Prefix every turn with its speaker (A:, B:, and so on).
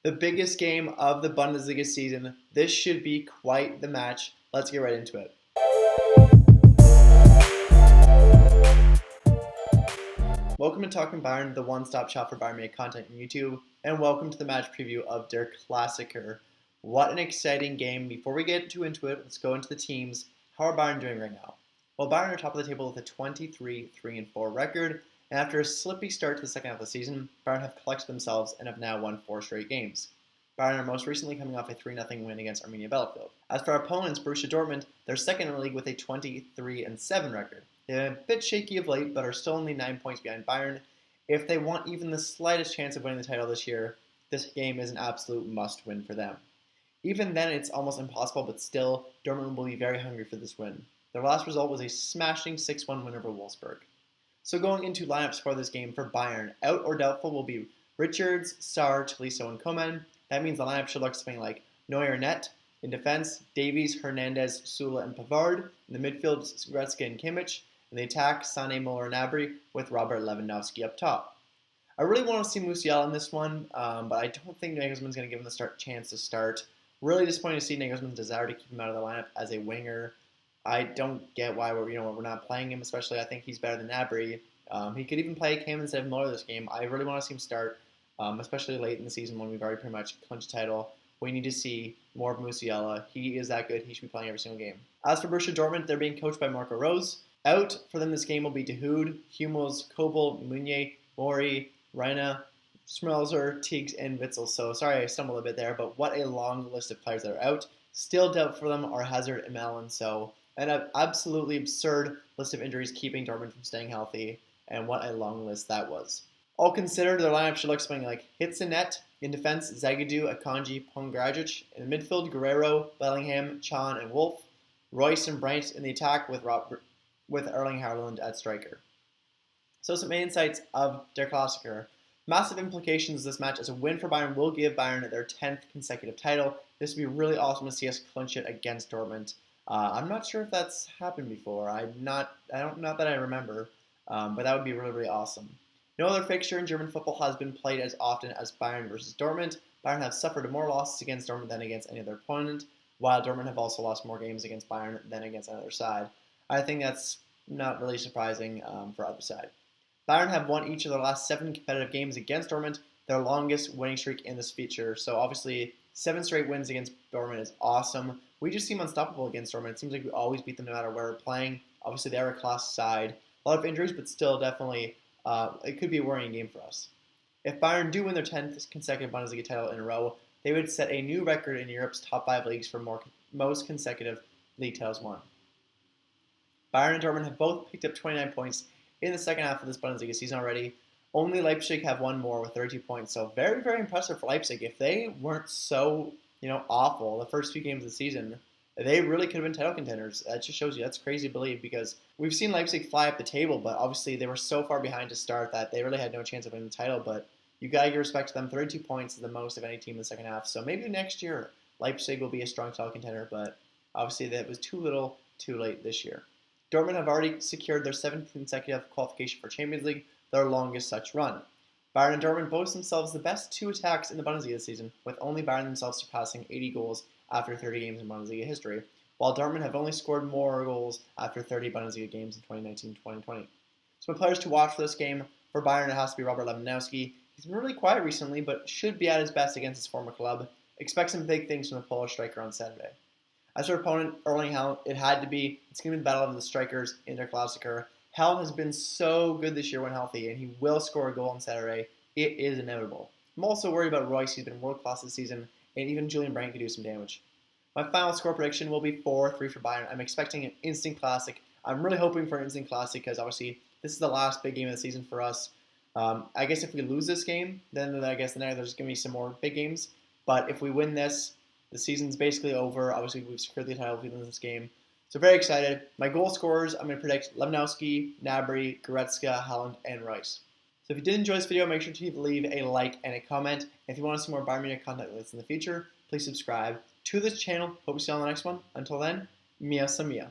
A: The biggest game of the Bundesliga season. This should be quite the match. Let's get right into it. Welcome to Talking Bayern, the one-stop shop for Bayern Munich content on YouTube, and welcome to the match preview of der Klassiker. What an exciting game. Before we get into it, let's go into the teams. How are Bayern doing right now? Well, Bayern are top of the table with a 23-3-4 record, and after a slippy start to the second half of the season, Bayern have collected themselves and have now won 4 straight games. Bayern are most recently coming off a 3-0 win against Arminia Bielefeld. As for our opponents, Borussia Dortmund, they're second in the league with a 23-7 record. They're a bit shaky of late, but are still only 9 points behind Bayern. If they want even the slightest chance of winning the title this year, this game is an absolute must-win for them. Even then, it's almost impossible, but still, Dortmund will be very hungry for this win. Their last result was a smashing 6-1 win over Wolfsburg. So going into lineups for this game for Bayern, out or doubtful will be Richards, Sarr, Tolisso, and Coman. That means the lineup should look something like Neuer net. In defense, Davies, Hernandez, Sula, and Pavard. In the midfield, Goretzka and Kimmich. In the attack, Sané, Muller, and Gnabry, with Robert Lewandowski up top. I really want to see Musiala in this one, but I don't think Nagelsmann's going to give him the chance to start. Really disappointed to see Nagelsmann's desire to keep him out of the lineup as a winger. I don't get why we're not playing him, especially I think he's better than Gnabry. He could even play Cam instead of Muller this game. I really want to see him start, especially late in the season when we've already pretty much clinched the title. We need to see more of Musiala. He is that good. He should be playing every single game. As for Borussia Dortmund, they're being coached by Marco Rose. Out for them this game will be De Hood, Hummels, Kobel, Meunier, Mori, Reina, Schmelzer, Teagues, and Witzel. So sorry I stumbled a bit there, but what a long list of players that are out. Still doubt for them are Hazard and Mellon. So an absolutely absurd list of injuries keeping Dortmund from staying healthy, and what a long list that was. All considered, their lineup should look something like Hitz in net. In defense, Zagadou, Akanji, Pongrajic. In the midfield, Guerrero, Bellingham, Chan, and Wolf. Royce and Brandt in the attack with Erling Haaland at striker. So some insights of der Klassiker. Massive implications of this match as a win for Bayern will give Bayern their 10th consecutive title. This would be really awesome to see us clinch it against Dortmund. I'm not sure if that's happened before. Not that I remember, but that would be really, really awesome. No other fixture in German football has been played as often as Bayern versus Dortmund. Bayern have suffered more losses against Dortmund than against any other opponent, while Dortmund have also lost more games against Bayern than against another side. I think that's not really surprising for either side. Bayern have won each of their last 7 competitive games against Dortmund, their longest winning streak in this feature. So obviously, 7 straight wins against Dortmund is awesome. We just seem unstoppable against Dortmund. It seems like we always beat them no matter where we're playing. Obviously, they're a class side. A lot of injuries, but still definitely it could be a worrying game for us. If Bayern do win their 10th consecutive Bundesliga title in a row, they would set a new record in Europe's top 5 leagues for most consecutive league titles won. Bayern and Dortmund have both picked up 29 points in the second half of this Bundesliga season already. Only Leipzig have won more with 32 points, so very, very impressive for Leipzig. If they weren't so, awful the first few games of the season, they really could have been title contenders. That just shows you that's crazy to believe because we've seen Leipzig fly up the table, but obviously they were so far behind to start that they really had no chance of winning the title. But you got to give respect to them. 32 points is the most of any team in the second half. So maybe next year Leipzig will be a strong title contender, but obviously that was too little, too late this year. Dortmund have already secured their 7th consecutive qualification for Champions League, their longest such run. Bayern and Dortmund boast themselves the best 2 attacks in the Bundesliga this season, with only Bayern themselves surpassing 80 goals after 30 games in Bundesliga history, while Dortmund have only scored more goals after 30 Bundesliga games in 2019-2020. So my players to watch for this game, for Bayern it has to be Robert Lewandowski. He's been really quiet recently, but should be at his best against his former club. Expect some big things from the Polish striker on Saturday. As for opponent, Erling Haaland, it's going to be the battle of the strikers in der Klassiker. Haaland has been so good this year when healthy, and he will score a goal on Saturday. It is inevitable. I'm also worried about Royce. He's been world-class this season, and even Julian Brandt could do some damage. My final score prediction will be 4-3 for Bayern. I'm expecting an instant classic. I'm really hoping for an instant classic because obviously this is the last big game of the season for us. I guess if we lose this game, then I guess there's going to be some more big games. But if we win this, the season's basically over. Obviously, we've secured the title if we win this game. So very excited. My goal scorers, I'm going to predict Lewandowski, Gnabry, Goretzka, Haaland, and Royce. So if you did enjoy this video, make sure to leave a like and a comment. If you want to see more Bayern Munich content like this in the future, please subscribe to this channel. Hope to see you on the next one. Until then, Mia Samia.